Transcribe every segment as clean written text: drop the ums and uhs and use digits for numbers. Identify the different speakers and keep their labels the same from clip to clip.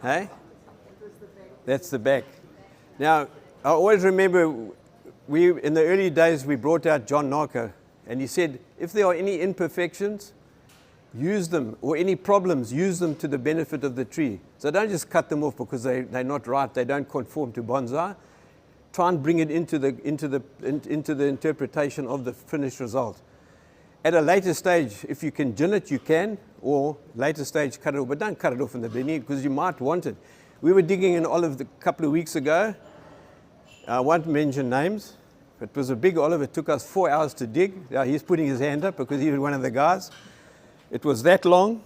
Speaker 1: Hey? That's the back. Now, I always remember in the early days, we brought out John Narco, and he said, if there are any imperfections, use them, or any problems, use them to the benefit of the tree. So don't just cut them off because they're not right, they don't conform to bonsai. Try and bring it into the interpretation of the finished result. At a later stage, if you can gin it, you can, or later stage, cut it off. But don't cut it off in the beginning because you might want it. We were digging an olive a couple of weeks ago. I won't mention names. It was a big olive. It took us 4 hours to dig. Now he's putting his hand up because he was one of the guys. It was that long,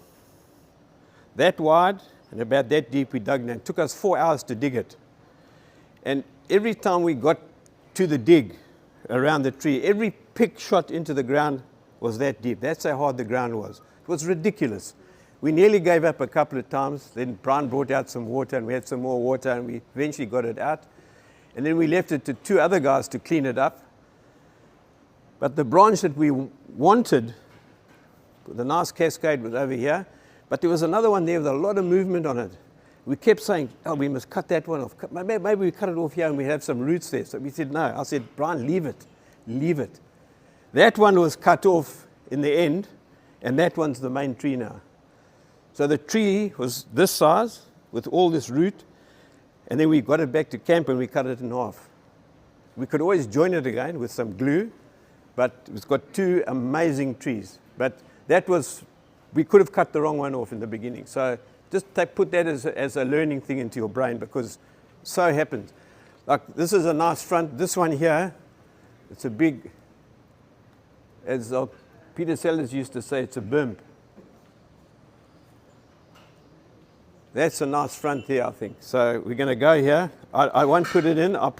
Speaker 1: that wide, and about that deep we dug. And it took us 4 hours to dig it. And every time we got to the dig around the tree, every pick shot into the ground was that deep. That's how hard the ground was. It was ridiculous. We nearly gave up a couple of times. Then Brian brought out some water, and we had some more water, and we eventually got it out. And then we left it to 2 other guys to clean it up. But the branch that we wanted, the nice cascade, was over here. But there was another one there with a lot of movement on it. We kept saying, oh, we must cut that one off. Maybe we cut it off here and we have some roots there. So we said, no. I said, Brian, leave it. Leave it. That one was cut off in the end, and that one's the main tree now. So the tree was this size with all this root, and then we got it back to camp and we cut it in half. We could always join it again with some glue, but it's got 2 amazing trees. But that was, we could have cut the wrong one off in the beginning. So just put that as a learning thing into your brain, because so happens. Like this is a nice front. This one here, it's a big, as Peter Sellers used to say, it's a bimp. That's a nice front here, I think. So we're going to go here. I won't put it in. I'll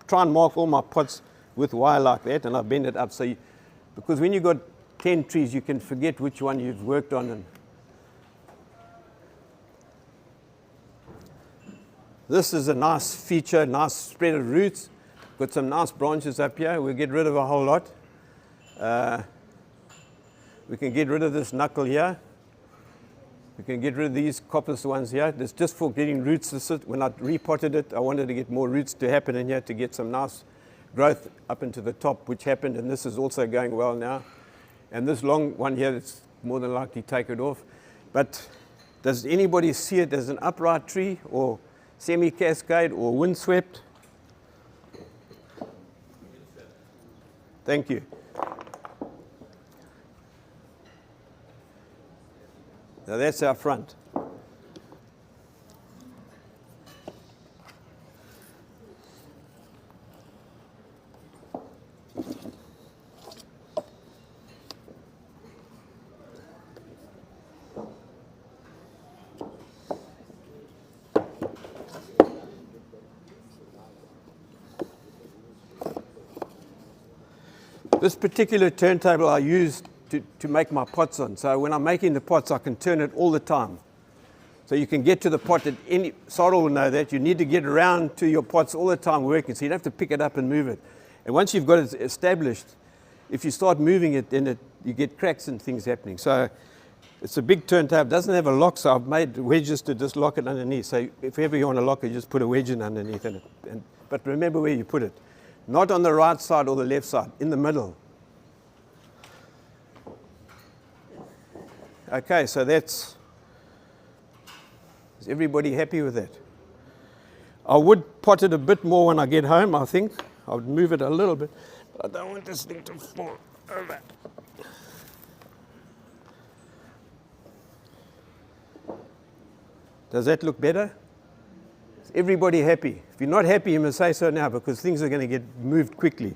Speaker 1: try and mark all my pots with wire like that, and I'll bend it up. So because when you've got 10 trees, you can forget which one you've worked on. And this is a nice feature, nice spread of roots. Got some nice branches up here. We'll get rid of a whole lot. We can get rid of this knuckle here. We can get rid of these coppice ones here. It's just for getting roots to sit. When I repotted it, I wanted to get more roots to happen in here to get some nice growth up into the top, which happened, and this is also going well now. And this long one here, it's more than likely take it off. But does anybody see it as an upright tree or semi-cascade or windswept? Thank you. Now that's our front. This particular turntable I used to make my pots on. So when I'm making the pots, I can turn it all the time. So you can get to the pot at any, Sarah will know that, you need to get around to your pots all the time working, so you don't have to pick it up and move it. And once you've got it established, if you start moving it, then you get cracks and things happening. So it's a big turntable, doesn't have a lock, so I've made wedges to just lock it underneath. So if ever you want to lock it, you just put a wedge in underneath it. But remember where you put it. Not on the right side or the left side, in the middle. Okay, so is everybody happy with that? I would pot it a bit more when I get home, I think. I would move it a little bit, but I don't want this thing to fall over. Does that look better? Is everybody happy? If you're not happy, you must say so now, because things are going to get moved quickly.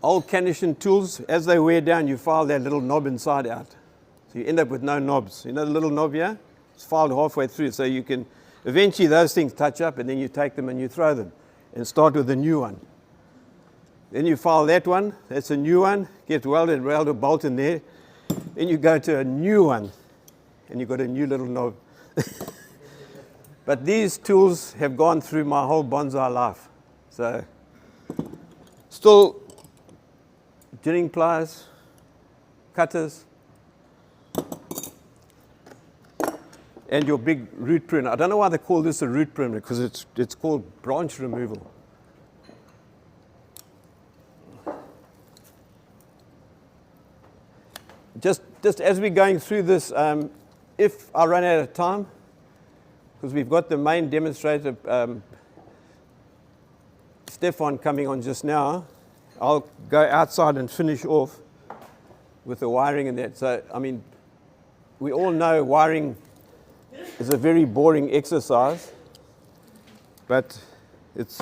Speaker 1: Old Canishan tools, as they wear down, you file that little knob inside out. So you end up with no knobs. You know the little knob here? It's filed halfway through, so you can, eventually those things touch up, and then you take them and you throw them, and start with a new one. Then you file that one, that's a new one, get welded, weld a bolt in there. Then you go to a new one, and you've got a new little knob. But these tools have gone through my whole bonsai life. So, still, ginning pliers, cutters, and your big root pruner. I don't know why they call this a root pruner, because it's called branch removal. Just as we're going through this, if I run out of time, because we've got the main demonstrator, Stefan, coming on just now, I'll go outside and finish off with the wiring and that. So, I mean, we all know wiring is a very boring exercise, but it's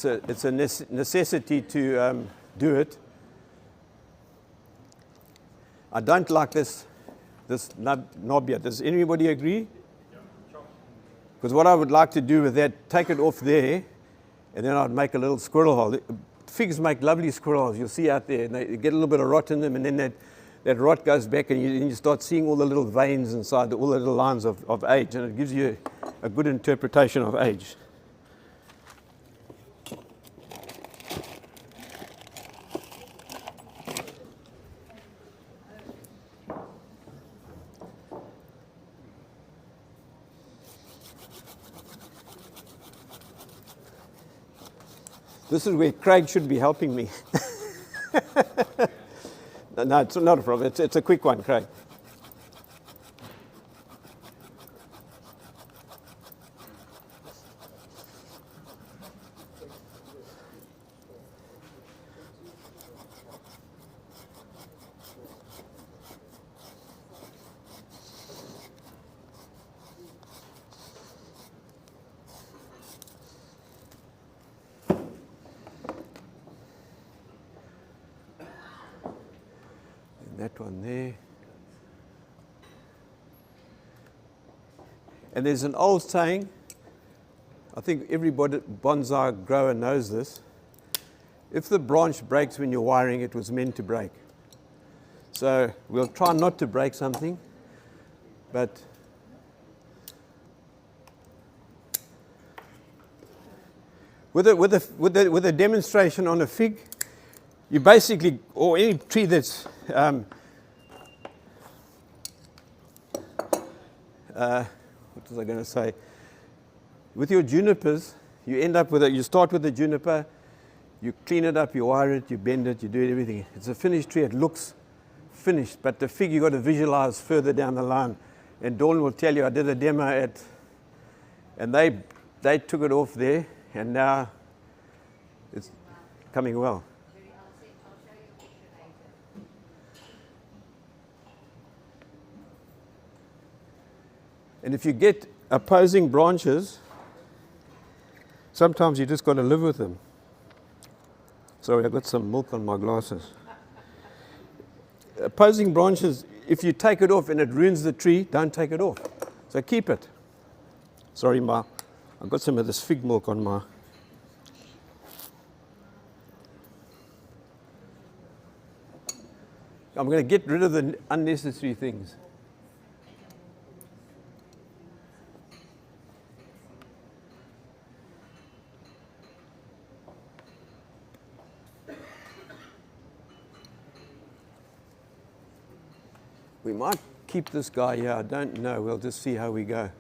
Speaker 1: a necessity to do it. I don't like this knob here. Does anybody agree? Because what I would like to do with that, take it off there, and then I'd make a little squirrel hole. Figs make lovely squirrel holes. You'll see out there, and they get a little bit of rot in them, and then that rot goes back, and you start seeing all the little veins inside, all the little lines of age, and it gives you a good interpretation of age. This is where Craig should be helping me. No, it's not a problem. It's a quick one, Craig. That one there. And there's an old saying, I think everybody bonsai grower knows this: if the branch breaks when you're wiring, it was meant to break. So we'll try not to break something, but with a demonstration on a fig, you basically, or any tree that's what was I going to say? With your junipers, you end up with you start with the juniper, you clean it up, you wire it, you bend it, you do everything. It's a finished tree. It looks finished, but the fig you've got to visualize further down the line. And Dawn will tell you, I did a demo and they took it off there, and now it's coming well. And if you get opposing branches, sometimes you just got to live with them. Sorry, I've got some milk on my glasses. Opposing branches, if you take it off and it ruins the tree, don't take it off. So keep it. Sorry, I've got some of this fig milk on my... I'm going to get rid of the unnecessary things. We might keep this guy here. I don't know. We'll just see how we go.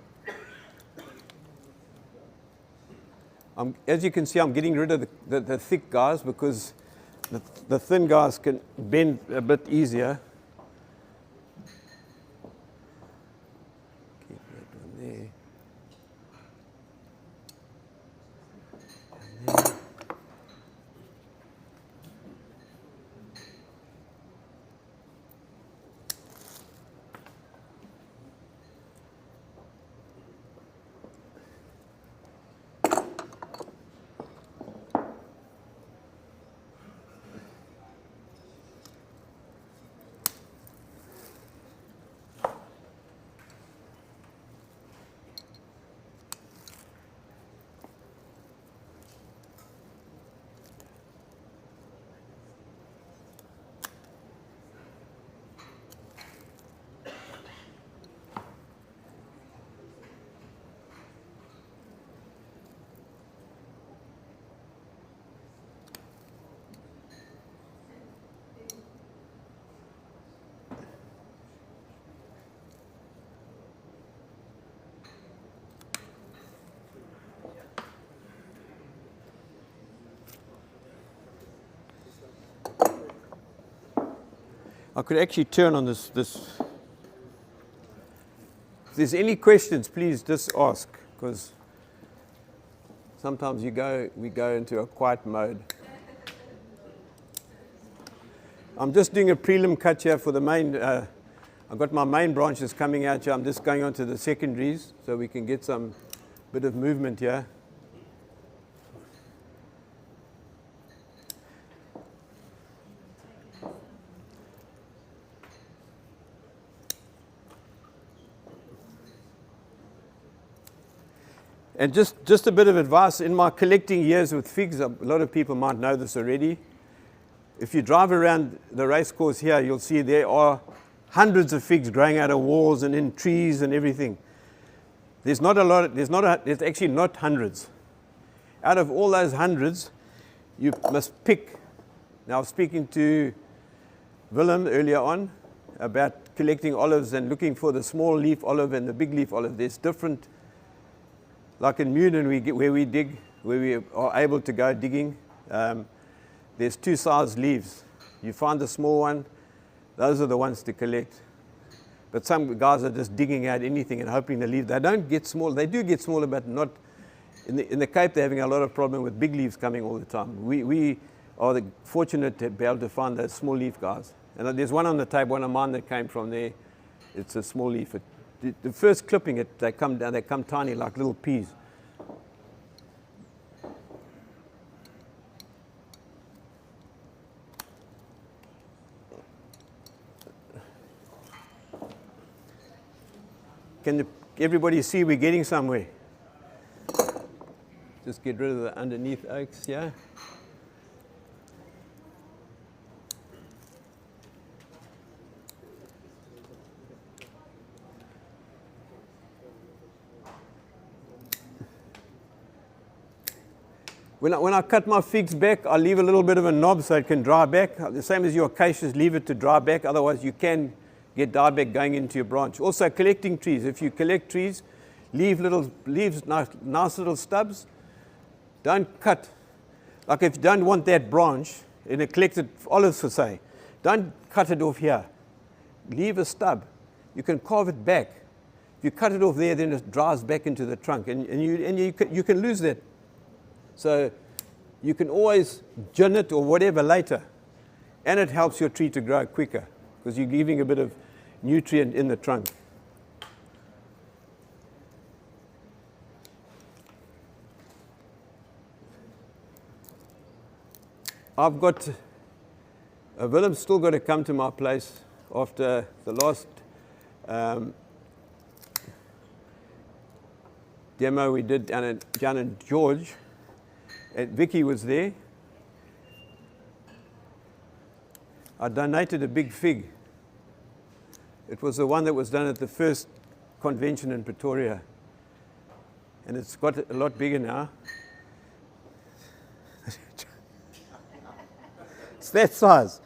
Speaker 1: As you can see, I'm getting rid of the thick guys, because the thin guys can bend a bit easier. Keep that one there. And there. I could actually turn on this. If there's any questions, please just ask, because sometimes we go into a quiet mode. I'm just doing a prelim cut here for the main. I've got my main branches coming out here. I'm just going on to the secondaries so we can get some bit of movement here. And just a bit of advice, in my collecting years with figs, a lot of people might know this already. If you drive around the race course here, you'll see there are hundreds of figs growing out of walls and in trees and everything. There's not a lot, there's actually not hundreds. Out of all those hundreds, you must pick. Now, I was speaking to Willem earlier on about collecting olives and looking for the small leaf olive and the big leaf olive. There's different. Like in Munin, where we are able to go digging, there's two size leaves. You find the small one, those are the ones to collect. But some guys are just digging out anything and hoping to leave. They don't get small. They do get smaller, but not in the Cape. They're having a lot of problem with big leaves coming all the time. We are fortunate to be able to find those small leaf guys. And there's one on the table, one of mine that came from there. It's a small leaf. The first clipping, they come down. They come tiny, like little peas. Can everybody see we're getting somewhere? Just get rid of the underneath oaks, yeah? When I cut my figs back, I leave a little bit of a knob so it can dry back. The same as your acacias, leave it to dry back. Otherwise, you can get dieback going into your branch. Also, collecting trees. If you collect trees, leave nice little stubs. Don't cut. Like if you don't want that branch in a collected olives for say, don't cut it off here. Leave a stub. You can carve it back. If you cut it off there, then it dries back into the trunk, and you can lose that. So you can always gin it or whatever later, and it helps your tree to grow quicker because you're giving a bit of nutrient in the trunk. I've got Willem's still got to come to my place after the last demo we did down in George. And Vicky was there. I donated a big fig. It was the one that was done at the first convention in Pretoria. And it's got a lot bigger now. It's that size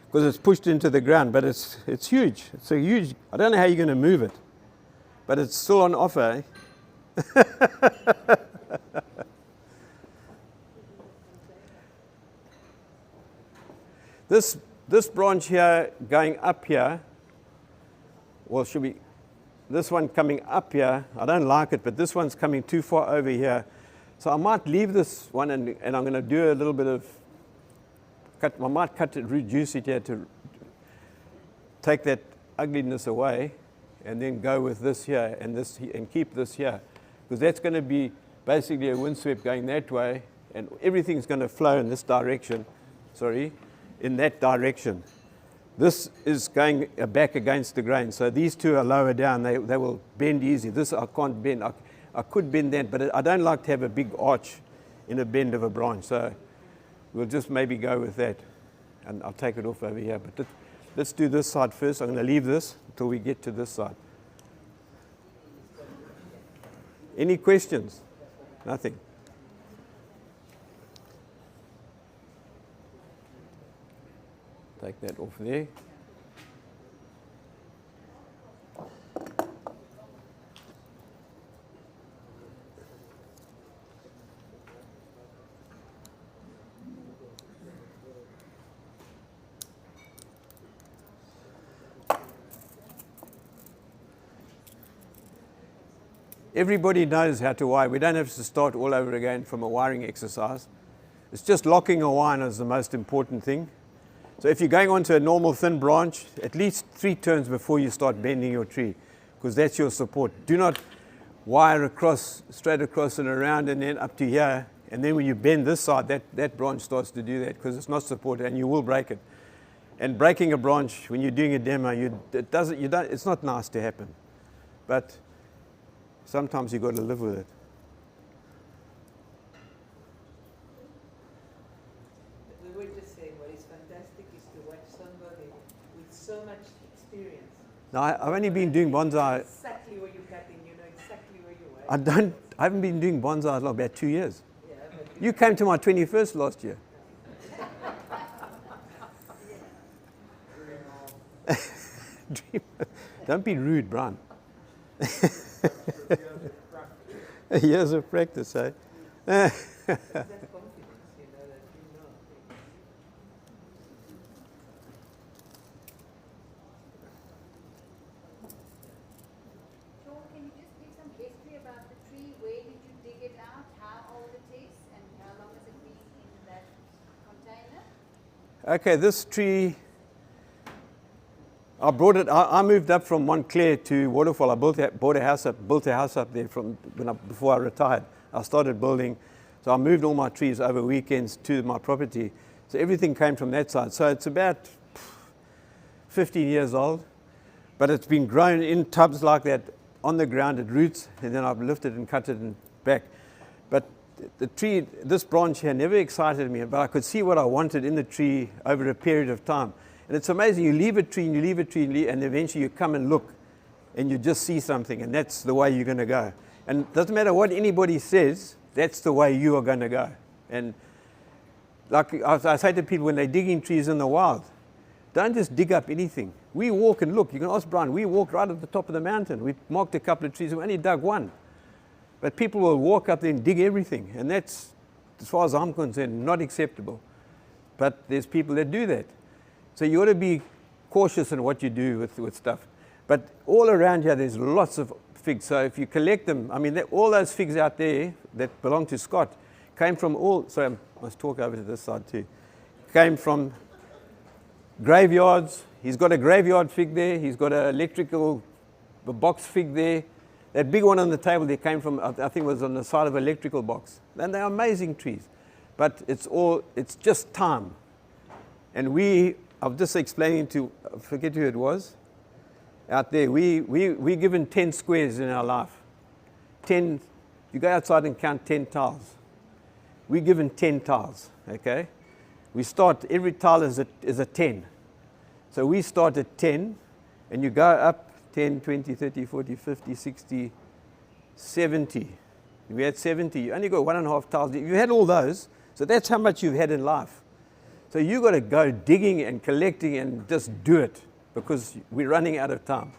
Speaker 1: because it's pushed into the ground, but it's huge. It's a huge, I don't know how you're going to move it, but it's still on offer. This branch here going up here, well, this one coming up here, I don't like it, but this one's coming too far over here. So I might leave this one and I'm going to do a little bit of cut. I might reduce it here to take that ugliness away and then go with this here and keep this here. Because that's going to be basically a windswept going that way and everything's going to flow in this direction. In that direction. This is going back against the grain. So these two are lower down. They will bend easy. This I can't bend. I could bend that, but I don't like to have a big arch in a bend of a branch. So we'll just maybe go with that. And I'll take it off over here. But let's do this side first. I'm going to leave this until we get to this side. Any questions? Nothing. Take that off there. Everybody knows how to wire. We don't have to start all over again from a wiring exercise. It's just locking a wire is the most important thing. So if you're going onto a normal thin branch, at least 3 turns before you start bending your tree, because that's your support. Do not wire across, straight across and around and then up to here. And then when you bend this side, that branch starts to do that because it's not supported and you will break it. And breaking a branch when you're doing a demo, it's not nice to happen. But sometimes you've got to live with it.
Speaker 2: We were just saying what is fantastic is to watch somebody with so much experience.
Speaker 1: Now, I've only been doing bonsai.
Speaker 2: Exactly where you're cutting, you know exactly where you are.
Speaker 1: I haven't been doing bonsai long, about 2 years.
Speaker 2: Yeah, but
Speaker 1: You came to my 21st last year. Don't be rude, Brian. Years of practice, eh?
Speaker 2: that confidence, you know, that you know.
Speaker 3: Shaun, can you just give some history about the tree? Where did you dig it out? How old it is? And how long has it been in that container?
Speaker 1: Okay, this tree, I moved up from Montclair to Waterfall. I built a house up there before I retired. I started building, so I moved all my trees over weekends to my property. So everything came from that side. So it's about 15 years old, but it's been grown in tubs like that on the ground at roots, and then I've lifted and cut it and back. But the tree, this branch here never excited me, but I could see what I wanted in the tree over a period of time. And it's amazing, you leave a tree and you leave a tree and eventually you come and look and you just see something, and that's the way you're going to go. And it doesn't matter what anybody says, that's the way you are going to go. And like I say to people when they're digging trees in the wild, don't just dig up anything. We walk and look. You can ask Brian, we walked right at the top of the mountain. We marked a couple of trees and we only dug one. But people will walk up there and dig everything, and that's, as far as I'm concerned, not acceptable. But there's people that do that. So you ought to be cautious in what you do with stuff. But all around here, there's lots of figs. So if you collect them, I mean, all those figs out there that belong to Scott came from so I must talk over to this side too, came from graveyards. He's got a graveyard fig there. He's got an electrical box fig there. That big one on the table there came from, I think it was on the side of an electrical box. And they're amazing trees. But it's just time. And I'm just explaining to, I forget who it was, out there, we're given 10 squares in our life. 10, you go outside and count 10 tiles. We're given 10 tiles, okay? We start, every tile is a 10. So we start at 10, and you go up 10, 20, 30, 40, 50, 60, 70. If we had 70, you only got 1.5 tiles. You had all those, so that's how much you've had in life. So you've got to go digging and collecting and just do it, because we're running out of time.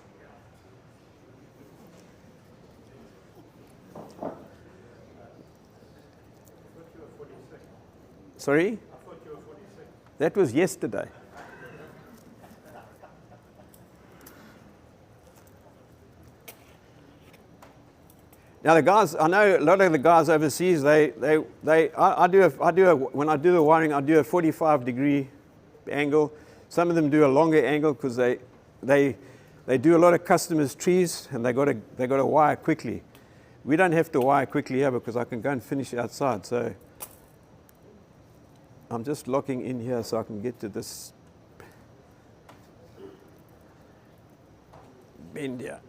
Speaker 1: Sorry? I thought you were 46. That was yesterday. Now the guys, I know a lot of the guys overseas, when I do the wiring, I do a 45-degree angle. Some of them do a longer angle because they do a lot of customers' trees, and they got to wire quickly. We don't have to wire quickly here because I can go and finish outside. So I'm just locking in here so I can get to this bend here.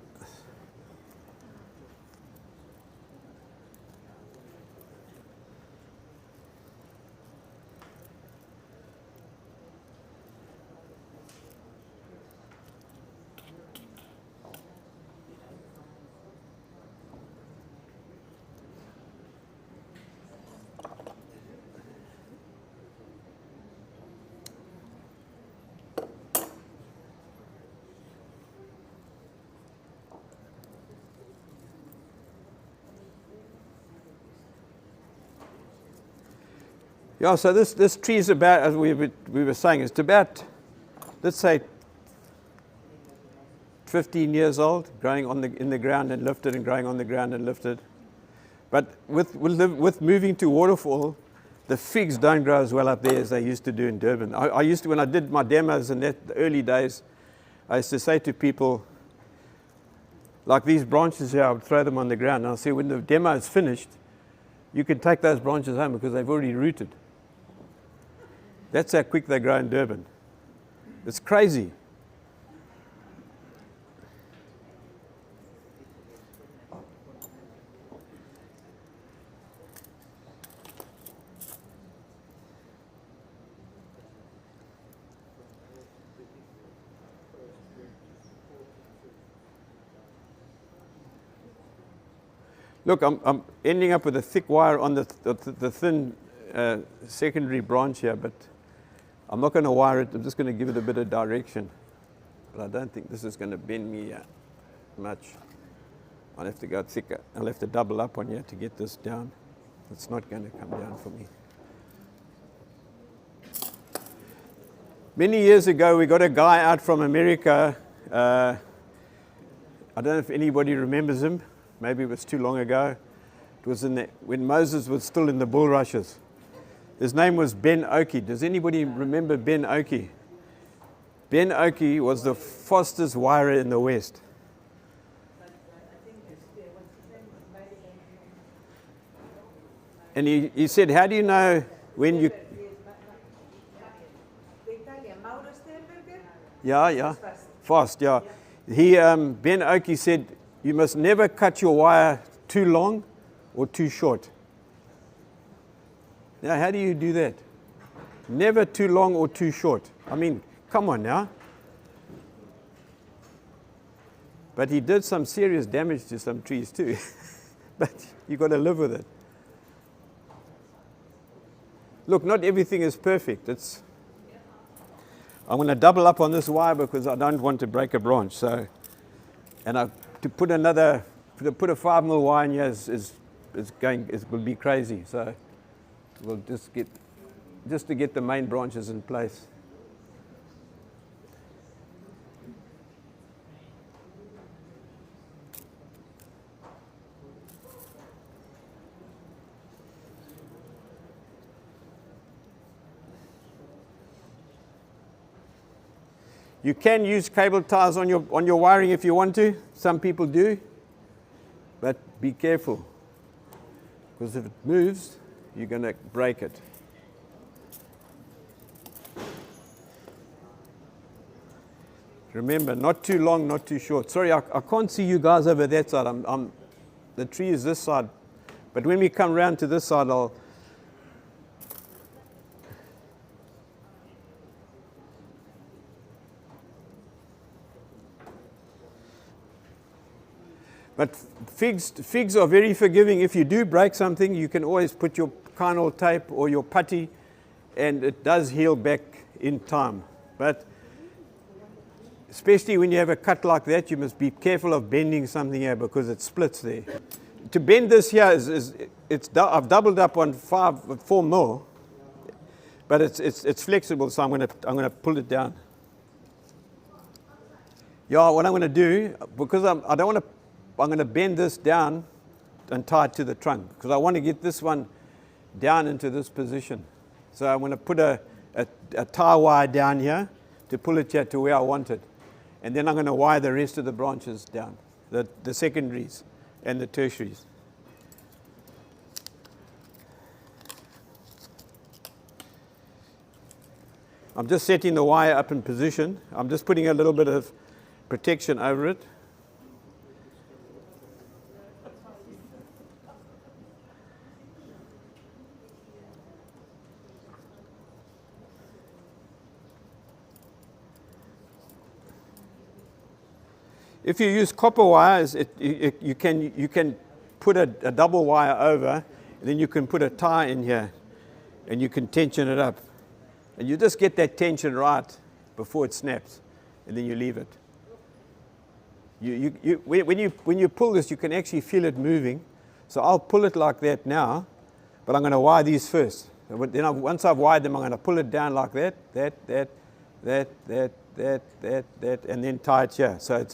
Speaker 1: Yeah, so this tree is about, as we were saying, it's about, let's say, 15 years old, growing in the ground and lifted, and growing on the ground and lifted. But with moving to waterfall, the figs don't grow as well up there as they used to do in Durban. I used to, when I did my demos in the early days, I used to say to people, like these branches here, I would throw them on the ground. And I'll say, when the demo is finished, you can take those branches home because they've already rooted. That's how quick they grow in Durban. It's crazy. Look, I'm ending up with a thick wire on the thin secondary branch here, but I'm not going to wire it. I'm just going to give it a bit of direction. But I don't think this is going to bend me much. I'll have to go thicker. I'll have to double up on here to get this down. It's not going to come down for me. Many years ago, we got a guy out from America. I don't know if anybody remembers him. Maybe it was too long ago. It was when Moses was still in the bulrushes. His name was Ben Oakey. Does anybody remember Ben Oakey? Ben Oakey was the fastest wirer in the West. And he said, how do you know when you... Yeah. Fast, yeah. Ben Oakey said, you must never cut your wire too long or too short. Now, how do you do that? Never too long or too short. I mean, come on now. But he did some serious damage to some trees too. But you've got to live with it. Look, not everything is perfect. I'm going to double up on this wire because I don't want to break a branch. So, and to put a 5mm wire in here will be crazy. So we'll just to get the main branches in place. You can use cable ties on your wiring if you want to. Some people do. But be careful. Because if it moves, you're going to break it. Remember, not too long, not too short. Sorry, I can't see you guys over that side. The tree is this side. But when we come round to this side, But figs are very forgiving. If you do break something, you can always put your carnal tape or your putty, and it does heal back in time. But especially when you have a cut like that, you must be careful of bending something here because it splits there. To bend this here I've doubled up on 4mm, but it's flexible, so I'm going to pull it down. Yeah, what I'm going to do, because I'm going to bend this down and tie it to the trunk because I want to get this one down into this position. So I'm going to put a tie wire down here to pull it here to where I want it. And then I'm going to wire the rest of the branches down, the secondaries and the tertiaries. I'm just setting the wire up in position. I'm just putting a little bit of protection over it. If you use copper wires, you can put a double wire over, and then you can put a tie in here, and you can tension it up. And you just get that tension right before it snaps, and then you leave it. When you pull this, you can actually feel it moving. So I'll pull it like that now, but I'm going to wire these first. Then once I've wired them, I'm going to pull it down like that, and then tie it here. So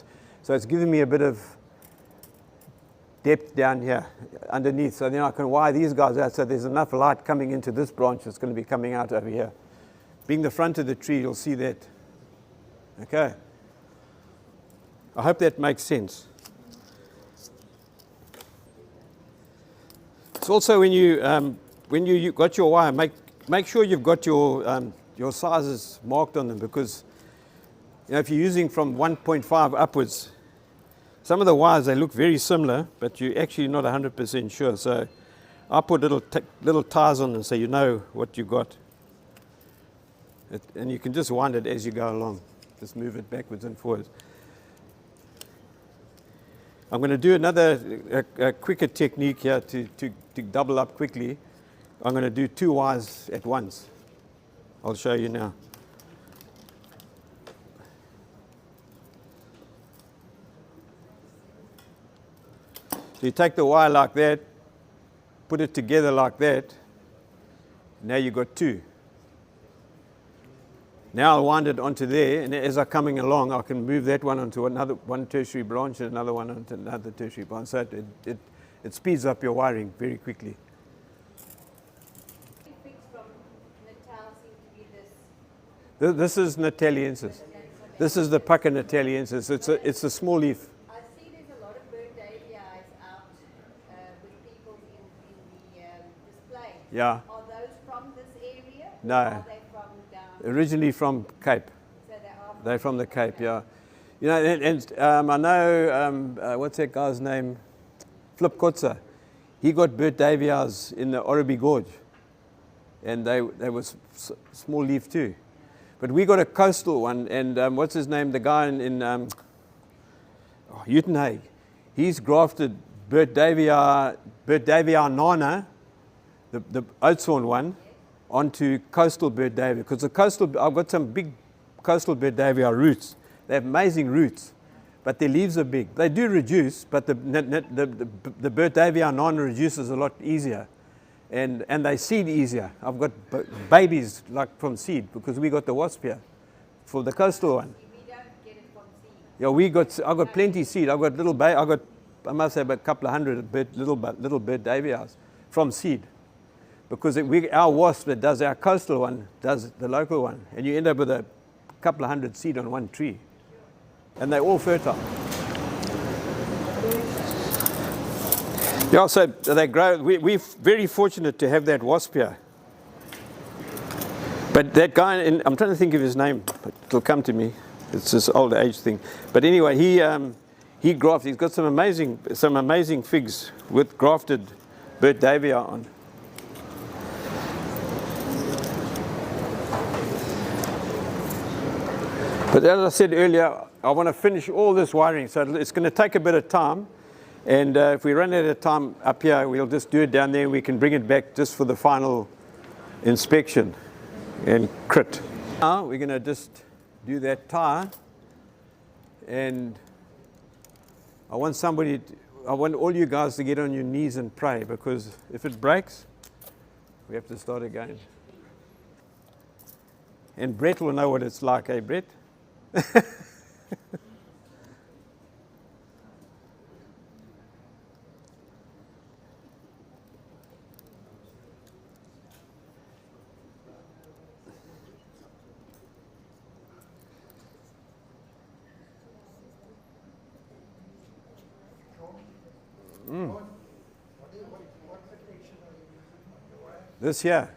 Speaker 1: So it's giving me a bit of depth down here underneath. So then I can wire these guys out so there's enough light coming into this branch that's going to be coming out over here. Being the front of the tree, you'll see that. Okay. I hope that makes sense. It's also when you got your wire, make sure you've got your sizes marked on them, because if you're using from 1.5 upwards, some of the wires, they look very similar, but you're actually not 100% sure. So I put little ties on them so you know what you got. And you can just wind it as you go along. Just move it backwards and forwards. I'm going to do a quicker technique here to double up quickly. I'm going to do 2 wires at once. I'll show you now. So you take the wire like that, put it together like that. Now you've got 2. Now I'll wind it onto there, and as I'm coming along, I can move that one onto one tertiary branch and another one onto another tertiary branch. So it speeds up your wiring very quickly.
Speaker 3: Fix from Natal seem to be this.
Speaker 1: This is Nataliensis. This is the Pucker Nataliensis. It's a small leaf.
Speaker 3: I see there's a lot of bird davies out with people in the display.
Speaker 1: Yeah.
Speaker 3: Are those from this area?
Speaker 1: No.
Speaker 3: Or are they from down?
Speaker 1: Originally from Cape.
Speaker 3: So they are
Speaker 1: They're from the Cape, yeah. You know, and I know, what's that guy's name? Flip Kotza. He got bird davies in the Orobi Gorge. And they were small leaf too. But we got a coastal one, and what's his name? The guy in Uitenhage. He's grafted bird davia nana, the oatshorn one, onto coastal bird davia. Because I've got some big coastal bird davia roots. They have amazing roots, but their leaves are big. They do reduce, but the bird davia nana reduces a lot easier. And they seed easier. I've got babies like from seed, because we got the wasp here for the coastal one.
Speaker 3: We don't get it from seed.
Speaker 1: Yeah, I got plenty seed. I I must have a couple of hundred little bird davias from seed, because our wasp that does our coastal one does the local one, and you end up with a couple of hundred seed on one tree, and they're all fertile. Yeah, so they grow. We're very fortunate to have that wasp here. But that guy, I'm trying to think of his name, but it'll come to me. It's this old age thing. But anyway, he grafted. He's got some amazing figs with grafted bird davia on. But as I said earlier, I want to finish all this wiring, so it's going to take a bit of time. And if we run out of time up here, we'll just do it down there, and we can bring it back just for the final inspection and crit. Now we're going to just do that tire, and I want all you guys to get on your knees and pray, because if it breaks, we have to start again. And Brett will know what it's like, eh, Brett? This year,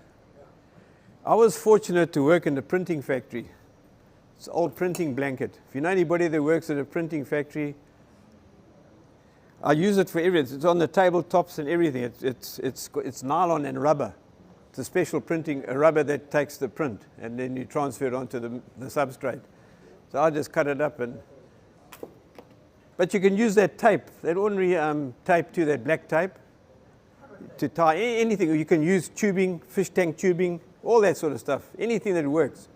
Speaker 1: I was fortunate to work in the printing factory. It's an old printing blanket. If you know anybody that works at a printing factory, I use it for everything. It's on the tabletops and everything. It's nylon and rubber. It's a special a rubber that takes the print, and then you transfer it onto the substrate. So I just cut it up, but you can use that tape, that ordinary tape too, that black tape, to tie anything. You can use tubing, fish tank tubing, all that sort of stuff, anything that works.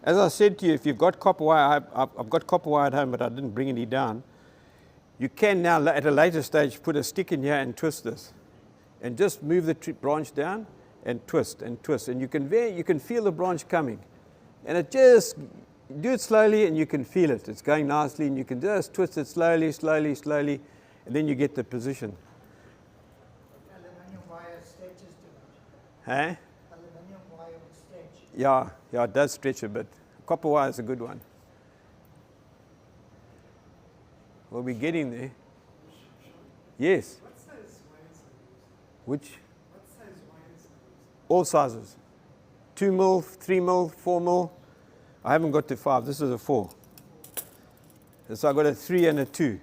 Speaker 1: As I said to you, if you've got copper wire, I've got copper wire at home, but I didn't bring any down. You can now, at a later stage, put a stick in here and twist this. And just move the branch down and twist and twist. And you can feel the branch coming. And it just, do it slowly and you can feel it. It's going nicely and you can just twist it slowly, slowly, slowly. And then you get the position.
Speaker 4: Aluminium wire stretches too much.
Speaker 1: Huh?
Speaker 4: Aluminium wire would stretch.
Speaker 1: Yeah, it does stretch a bit. Copper wire is a good one. Well, we're getting there. Yes.
Speaker 5: What size wires are used?
Speaker 1: Which?
Speaker 5: What size wires are used?
Speaker 1: All sizes. 2 mil, 3 mil, 4 mil. I haven't got to 5. This is a 4. So I've got a 3 and a 2.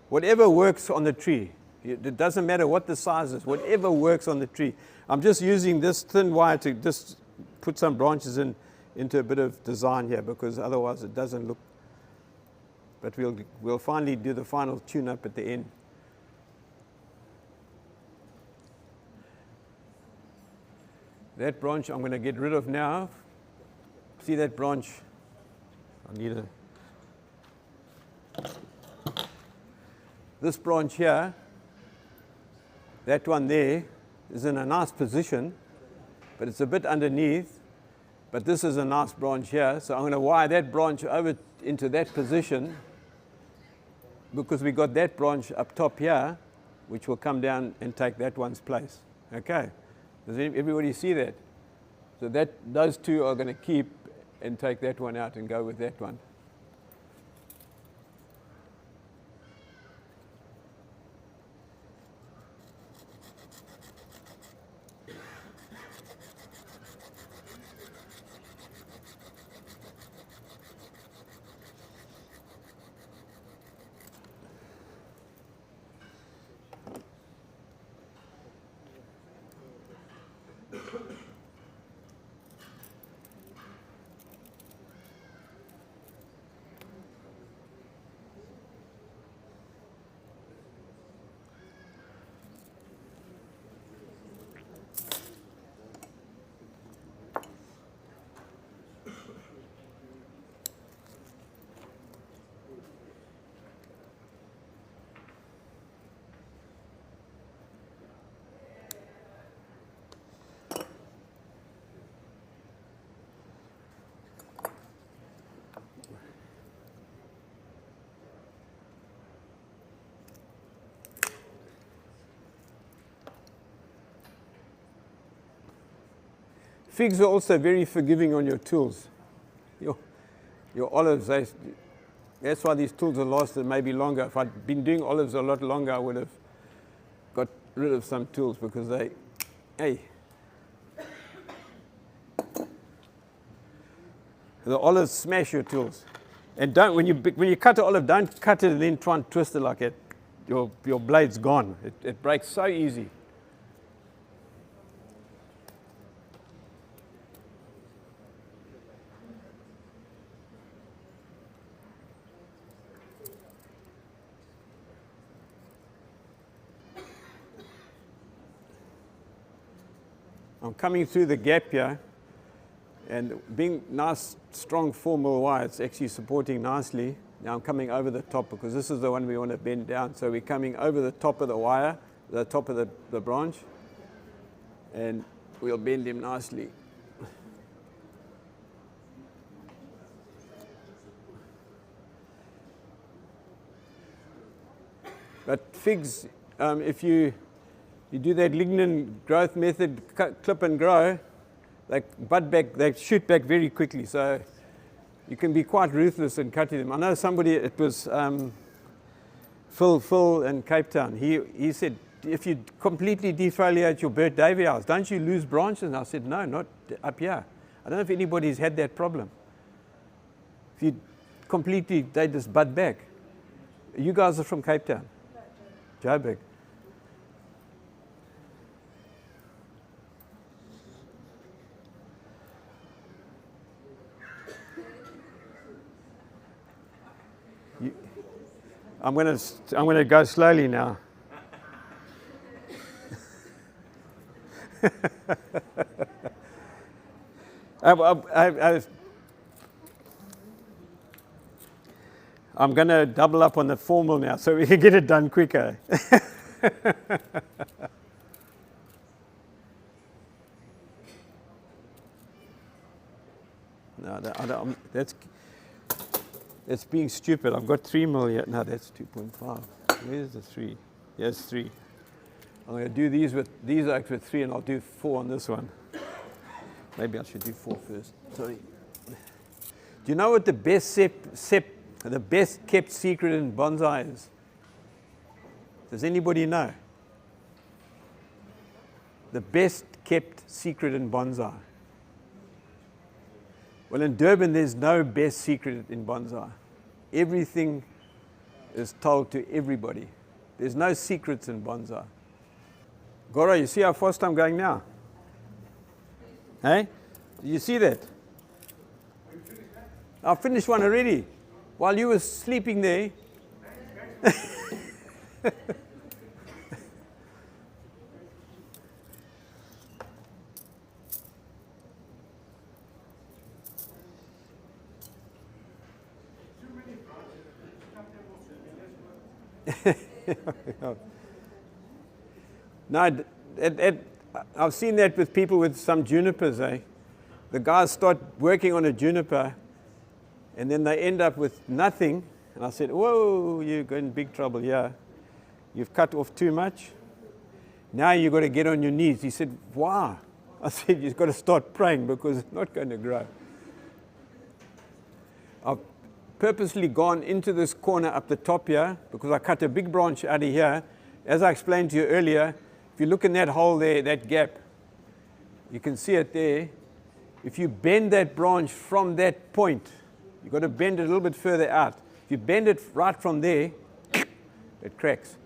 Speaker 1: Whatever works on the tree. It doesn't matter what the size is. Whatever works on the tree. I'm just using this thin wire to just put some branches into a bit of design here, because otherwise it doesn't look. But we'll finally do the final tune-up at the end. That branch I'm going to get rid of now. See that branch? I need this branch here, that one there, is in a nice position, but it's a bit underneath. But this is a nice branch here, so I'm going to wire that branch over into that position, because we got that branch up top here, which will come down and take that one's place. Okay? Does everybody see that? So those two are going to keep and take that one out and go with that one. Figs are also very forgiving on your tools. Your olives, that's why these tools have lasted maybe longer. If I'd been doing olives a lot longer, I would have got rid of some tools, because the olives smash your tools. And when you cut an olive, don't cut it and then try and twist it like that. Your blade's gone. It breaks so easy. I'm coming through the gap here, and being nice, strong 4 mil wire, it's actually supporting nicely. Now I'm coming over the top, because this is the one we want to bend down. So we're coming over the top of the wire, the top of the branch, and we'll bend him nicely. But figs, if you do that lignin growth method, clip and grow, they shoot back very quickly. So you can be quite ruthless in cutting them. I know somebody, it was Phil in Cape Town. He said, if you completely defoliate your Bert Davey house, don't you lose branches? And I said, no, not up here. I don't know if anybody's had that problem. If you completely, they just bud back. You guys are from Cape Town? Joburg. I'm going to go slowly now. I'm going to double up on the formal now so we can get it done quicker. No, that's being stupid. I've got 3 mil here. No, that's 2.5. Where's the 3? Yes, 3. I'm going to do these oaks with 3, and I'll do 4 on this one. Maybe I should do 4 first. Sorry. Do you know what the best kept secret in bonsai is? Does anybody know? The best kept secret in bonsai. Well, in Durban, there's no best secret in bonsai. Everything is told to everybody. There's no secrets in bonsai. Gora, you see how fast I'm going now? Hey? Did you see that? I finished one already. While you were sleeping there. No, I've seen that with people with some junipers, eh? The guys start working on a juniper, and then they end up with nothing. And I said, whoa, you're in big trouble here. You've cut off too much. Now you've got to get on your knees. He said, why? I said, you've got to start praying because it's not going to grow. I've purposely gone into this corner up the top here because I cut a big branch out of here. As I explained to you earlier, if you look in that hole there, that gap, you can see it there. If you bend that branch from that point, you've got to bend it a little bit further out. If you bend it right from there, it cracks.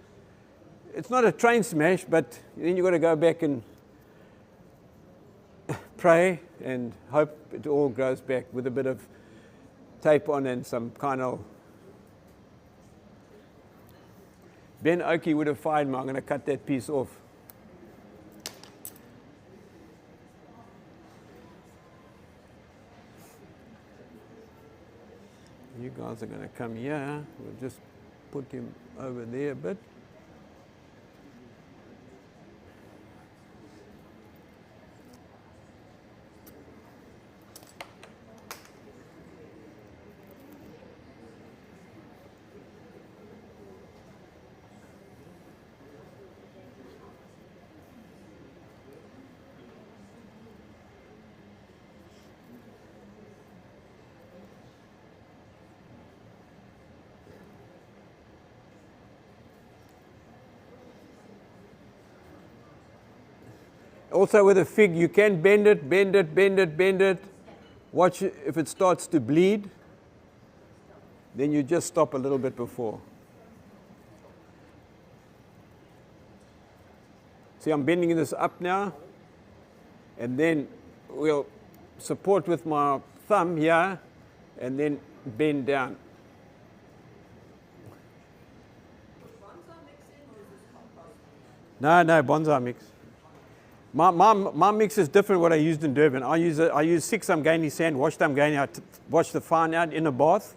Speaker 1: It's not a train smash, but then you've got to go back and pray and hope it all grows back with a bit of tape on and some kind of... Ben Oakey would have fired me. I'm going to cut that piece off. You guys are going to come here. We'll just put him over there a bit. Also with a fig, you can bend it, bend it, bend it, bend it. Watch it. If it starts to bleed, then you just stop a little bit before. See, I'm bending this up now, and then we'll support with my thumb here, and then bend down. No, bonsai mix. My mix is different what I used in Durban. I use 6 Amgani sand, washed Amgani, I wash the fine out in a bath.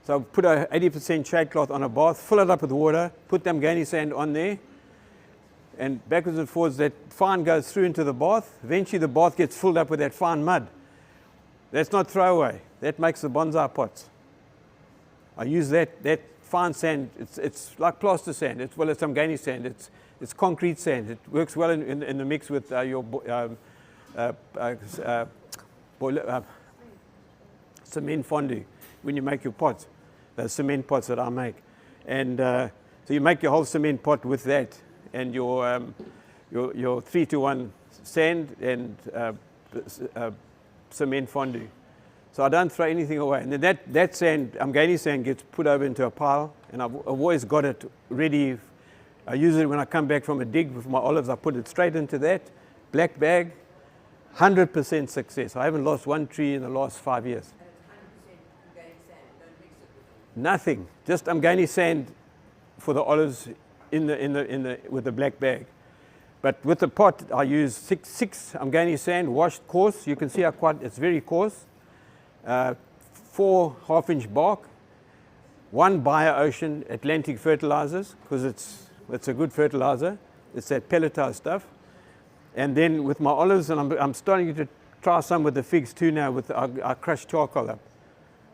Speaker 1: So I put a 80% shade cloth on a bath, fill it up with water, put the Amgani sand on there, and backwards and forwards that fine goes through into the bath. Eventually the bath gets filled up with that fine mud. That's not throwaway. That makes the bonsai pots. I use that fine sand. It's like plaster sand. It's Amgani sand. It's concrete sand. It works well in the mix with your cement fondue when you make your pots, those cement pots that I make. And so you make your whole cement pot with that and your 3-to-1 sand and cement fondue. So I don't throw anything away. And then that sand, Amgani sand, gets put over into a pile, and I've always got it ready. I use it when I come back from a dig with my olives. I put it straight into that black bag. 100% success. I haven't lost one tree in the last 5 years.
Speaker 2: And it's 100% Amgani sand. Don't mix it with it.
Speaker 1: Nothing. Just Amgani sand for the olives with the black bag. But with the pot, I use six Amgani sand, washed coarse. You can see how it's very coarse. 4 half-inch bark, one BioOcean Atlantic fertilizers, because it's a good fertilizer. It's that pelletized stuff. And then with my olives, and I'm starting to try some with the figs too now. I crush charcoal up.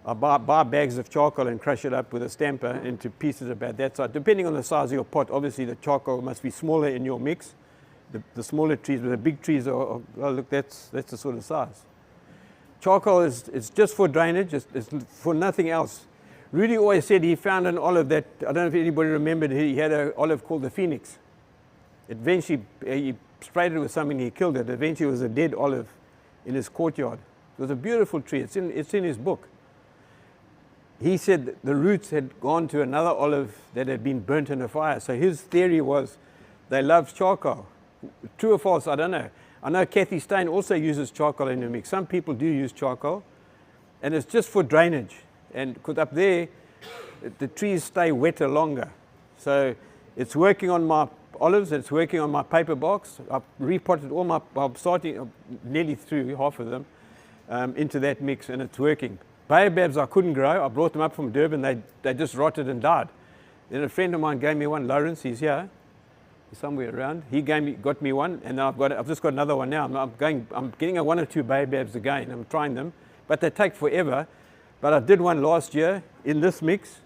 Speaker 1: I buy bags of charcoal and crush it up with a stamper into pieces about that size. Depending on the size of your pot, obviously the charcoal must be smaller in your mix. The smaller trees, but the big trees are oh look, that's the sort of size. Charcoal is just for drainage, it's for nothing else. Rudy always said he found an olive that, I don't know if anybody remembered, he had an olive called the Phoenix. Eventually, he sprayed it with something, he killed it. Eventually, it was a dead olive in his courtyard. It was a beautiful tree. It's in his book. He said the roots had gone to another olive that had been burnt in a fire. So his theory was they loved charcoal. True or false, I don't know. I know Kathy Stein also uses charcoal in her mix. Some people do use charcoal, and it's just for drainage. And because up there, the trees stay wetter longer. So it's working on my olives, it's working on my paper box. I've repotted all I'm starting nearly through half of them into that mix, and it's working. Baobabs I couldn't grow. I brought them up from Durban. They just rotted and died. Then a friend of mine gave me one. Lawrence, he's here, he's somewhere around. He got me one, and now I've just got another one now. I'm getting one or two baobabs again. I'm trying them, but they take forever. But I did one last year in this mix.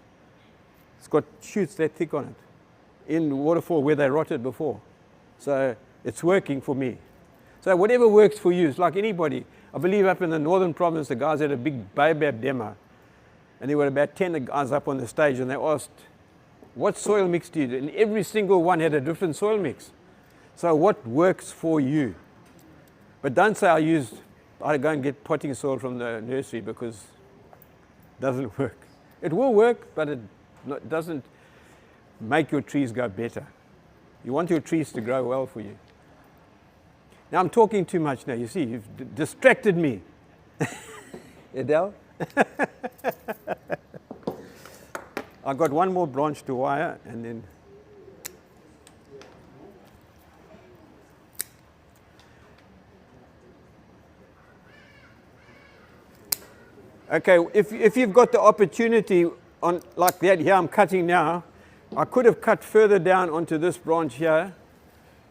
Speaker 1: It's got shoots that thick on it in waterfall where they rotted before. So it's working for me. So whatever works for you, it's like anybody. I believe up in the Northern Province, the guys had a big baobab demo. And there were about 10 guys up on the stage, and they asked, what soil mix do you do? And every single one had a different soil mix. So what works for you? But don't say I go and get potting soil from the nursery, because it doesn't work. It will work, but it doesn't make your trees go better. You want your trees to grow well for you. Now I'm talking too much now. You see, you've distracted me. Adele? I got one more branch to wire, and then okay, if you've got the opportunity on like that here I'm cutting now, I could have cut further down onto this branch here,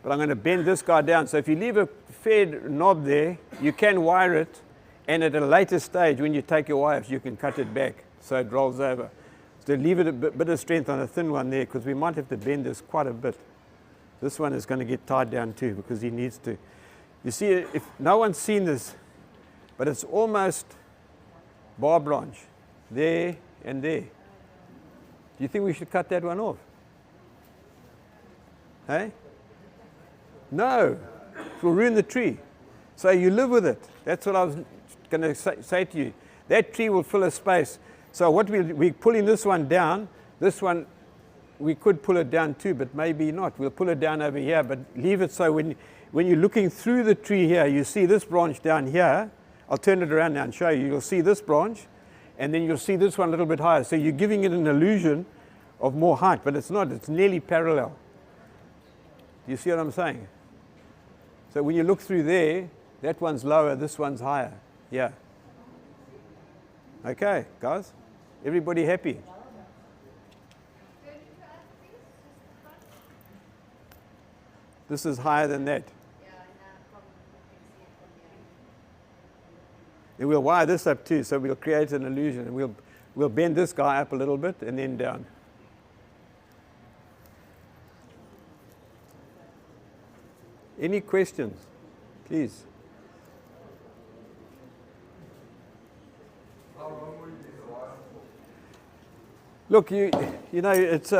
Speaker 1: but I'm going to bend this guy down. So if you leave a fed knob there, you can wire it, and at a later stage when you take your wires, you can cut it back so it rolls over. So leave it a bit of strength on a thin one there, because we might have to bend this quite a bit. This one is going to get tied down too, because he needs to. You see, if no one's seen this, but it's almost bar branch there and there. Do you think we should cut that one off? Hey? No, it will ruin the tree. So you live with it. That's what I was going to say to you. That tree will fill a space. So what we're pulling this one down. This one, we could pull it down too, but maybe not. We'll pull it down over here, but leave it so when you're looking through the tree here, you see this branch down here. I'll turn it around now and show you. You'll see this branch, and then you'll see this one a little bit higher. So you're giving it an illusion of more height, but it's not. It's nearly parallel. Do you see what I'm saying? So when you look through there, that one's lower, this one's higher. Yeah. Okay, guys? Everybody happy? This is higher than that. And we'll wire this up too, so we'll create an illusion. And we'll bend this guy up a little bit and then down. Any questions? Please.
Speaker 5: How long will you be the wire for?
Speaker 1: Look, you know, it's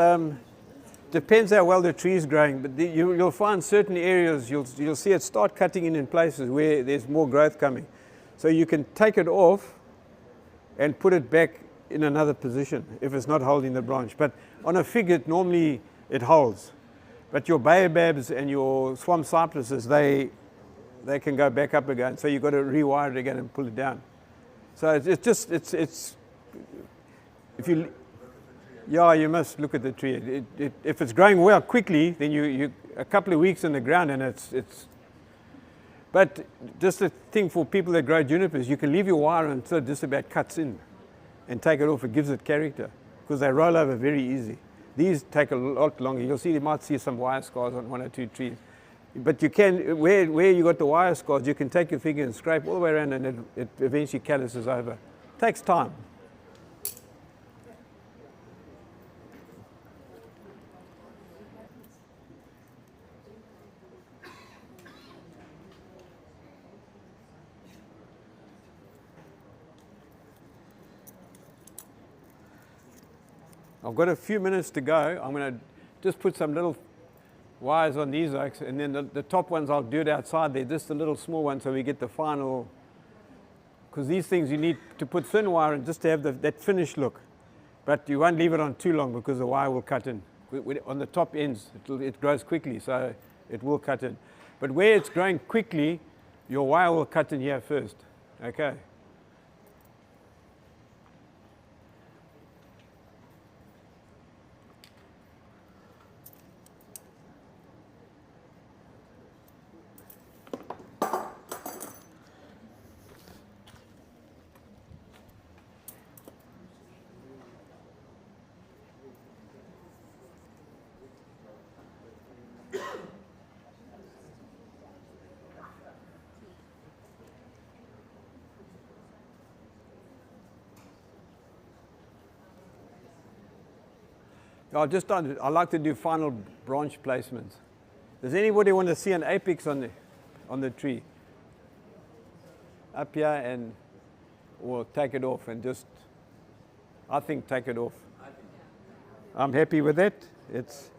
Speaker 1: depends how well the tree is growing, but you'll find certain areas, you'll see it start cutting in places where there's more growth coming. So you can take it off and put it back in another position if it's not holding the branch. But on a fig, normally it holds. But your baobabs and your swamp cypresses, they can go back up again. So you've got to rewire it again and pull it down. So it's if you, yeah, you must look at the tree. If it's growing well quickly, then you a couple of weeks in the ground and it's. But just a thing for people that grow junipers, you can leave your wire until it just about cuts in, and take it off. It gives it character. because they roll over very easy. These take a lot longer. You might see some wire scars on one or two trees. But you can, where you got the wire scars, you can take your finger and scrape all the way around and it eventually calluses over. Takes time. I've got a few minutes to go. I'm going to just put some little wires on these oaks, and then the top ones I'll do it outside there, just the little small ones so we get the final, because these things you need to put thin wire in just to have that finished look. But you won't leave it on too long because the wire will cut in. On the top ends, it grows quickly, so it will cut in. But where it's growing quickly, your wire will cut in here first. Okay. I like to do final branch placements. Does anybody want to see an apex on the tree? Up here and, or take it off and just, I think take it off. I'm happy with that. It's